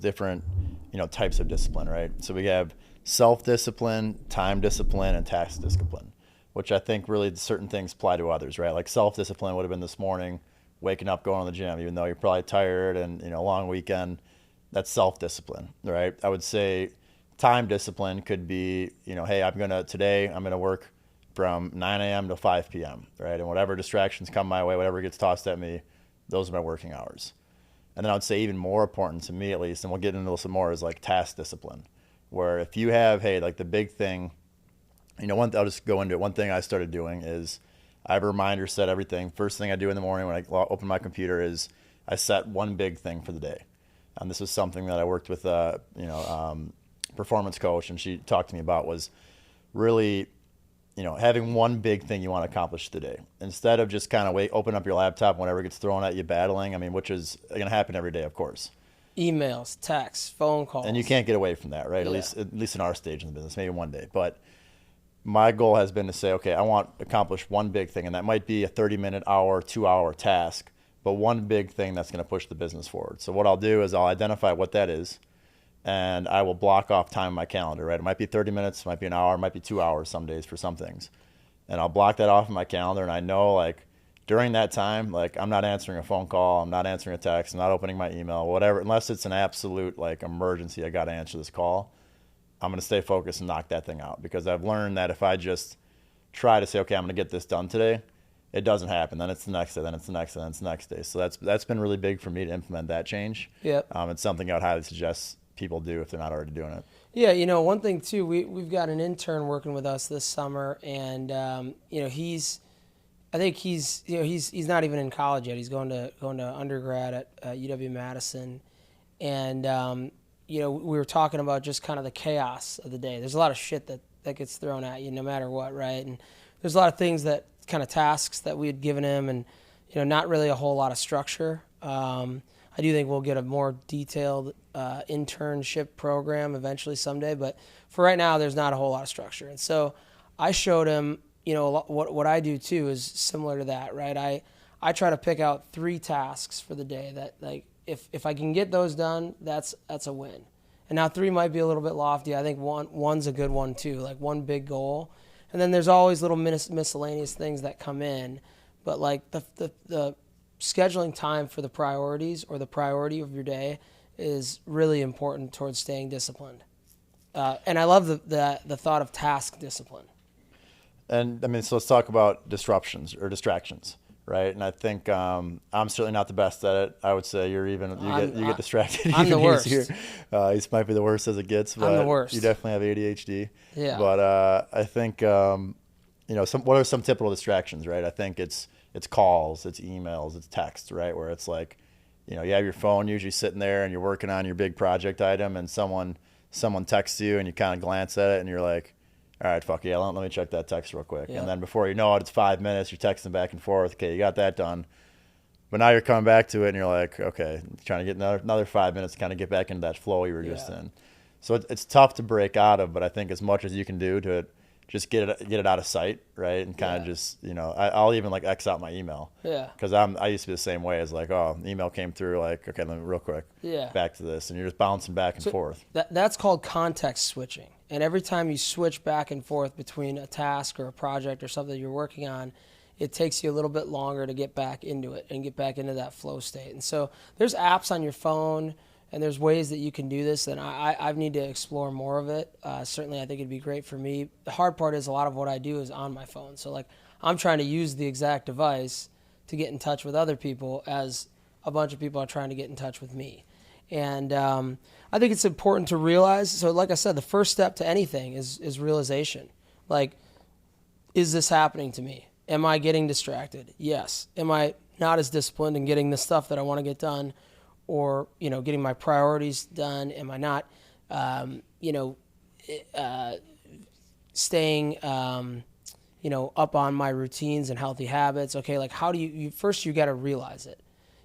different, types of discipline, right? So we have self-discipline, time discipline, and task discipline, which I think really certain things apply to others, right? Like self-discipline would have been this morning, waking up, going to the gym, even though you're probably tired and, a long weekend. That's self-discipline, right? I would say time discipline could be, hey, today I'm going to work from 9 a.m. to 5 p.m., right? And whatever distractions come my way, whatever gets tossed at me, those are my working hours. And then I would say even more important to me, at least, and we'll get into this some more, is like task discipline, where if you have, hey, like the big thing, I'll just go into it. One thing I started doing is I have a reminder set everything. First thing I do in the morning when I open my computer is I set one big thing for the day. And this was something that I worked with performance coach, and she talked to me about was really, having one big thing you want to accomplish today. Instead of just kind of open up your laptop whenever it gets thrown at you battling, which is going to happen every day, of course. Emails, texts, phone calls. And you can't get away from that, right? Yeah. At least in our stage in the business, maybe one day. But my goal has been to say, okay, I want to accomplish one big thing, and that might be a 30-minute, hour, 2-hour task, but one big thing that's going to push the business forward. So what I'll do is I'll identify what that is, and I will block off time in my calendar, right? It might be 30 minutes, it might be an hour, it might be 2 hours some days for some things. And I'll block that off in my calendar, and I know, like, during that time, like, I'm not answering a phone call, I'm not answering a text, I'm not opening my email, whatever, unless it's an absolute, like, emergency, I got to answer this call. I'm going to stay focused and knock that thing out, because I've learned that if I just try to say, okay, I'm going to get this done today, it doesn't happen. Then it's the next day, then it's the next day, then it's the next day. So that's been really big for me to implement that change. Yep. It's something I would highly suggest people do if they're not already doing it. Yeah, one thing too, we've got an intern working with us this summer, and he's not even in college yet. He's going to undergrad at UW-Madison, and we were talking about just kind of the chaos of the day. There's a lot of shit that gets thrown at you no matter what, right? And there's a lot of things that kind of tasks that we had given him, and not really a whole lot of structure. I do think we'll get a more detailed internship program eventually someday, but for right now, there's not a whole lot of structure. And so I showed him, what I do too is similar to that, right? I try to pick out 3 tasks for the day that, like, if I can get those done, that's a win. And now 3 might be a little bit lofty. I think one's a good one too, like one big goal. And then there's always little miscellaneous things that come in, but like the scheduling time for the priorities or the priority of your day is really important towards staying disciplined. And I love the thought of task discipline. And so let's talk about disruptions or distractions, right? And I think I'm certainly not the best at it. I would say you get distracted. I'm the worst. This might be the worst as it gets, but I'm the worst. You definitely have ADHD. Yeah. But I think what are some typical distractions, right? I think it's calls, it's emails, it's text, right? Where it's like, you have your phone usually sitting there and you're working on your big project item, and someone texts you and you kind of glance at it and you're like, all right, fuck yeah, let me check that text real quick. Yeah. And then before you know it, it's 5 minutes, you're texting back and forth. Okay, you got that done. But now you're coming back to it and you're like, okay, trying to get another 5 minutes to kind of get back into that flow you were just in. So it's tough to break out of, but I think as much as you can do to just get it out of sight, right? And kind of just, I'll even like X out my email. Yeah. Because I used to be the same way as like, oh, email came through, like, okay, let me real quick. Yeah. Back to this. And you're just bouncing back and forth. That's called context switching. And every time you switch back and forth between a task or a project or something you're working on, it takes you a little bit longer to get back into it and get back into that flow state. And so there's apps on your phone, and there's ways that you can do this, and I need to explore more of it. Certainly, I think it'd be great for me. The hard part is a lot of what I do is on my phone. So, like, I'm trying to use the exact device to get in touch with other people as a bunch of people are trying to get in touch with me. And I think it's important to realize, so like I said, the first step to anything is realization. Like, is this happening to me? Am I getting distracted? Yes. Am I not as disciplined in getting the stuff that I want to get done? Or, getting my priorities done? Am I not, staying, up on my routines and healthy habits? Okay, like how do you first you got to realize it.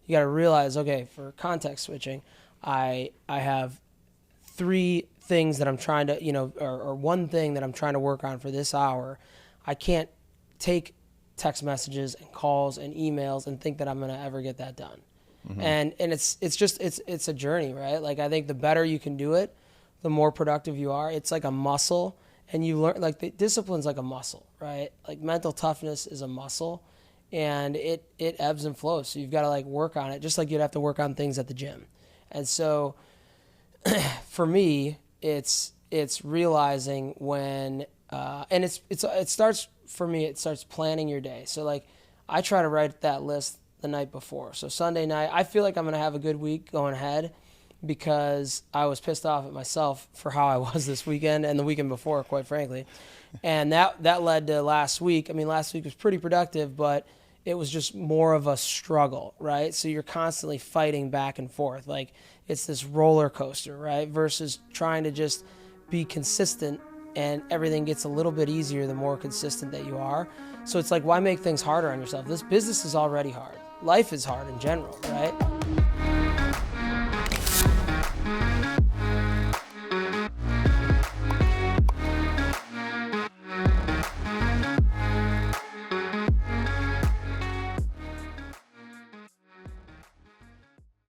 You got to realize, okay, for context switching, I have 3 things that I'm trying to, or one thing that I'm trying to work on for this hour. I can't take text messages and calls and emails and think that I'm going to ever get that done. And it's a journey, right? Like I think the better you can do it, the more productive you are. It's like a muscle, and you learn, like the discipline's like a muscle, right? Like mental toughness is a muscle, and it ebbs and flows. So you've got to like work on it, just like you'd have to work on things at the gym. And so for me, it's realizing when and it starts for me. It starts planning your day. So like I try to write that list the night before. So Sunday night, I feel like I'm gonna have a good week going ahead because I was pissed off at myself for how I was this weekend and the weekend before, quite frankly. And that led to last week. I mean, last week was pretty productive, but it was just more of a struggle, right? So you're constantly fighting back and forth. Like it's this roller coaster, right? Versus trying to just be consistent, and everything gets a little bit easier the more consistent that you are. So it's like, why make things harder on yourself? This business is already hard. Life is hard in general, right?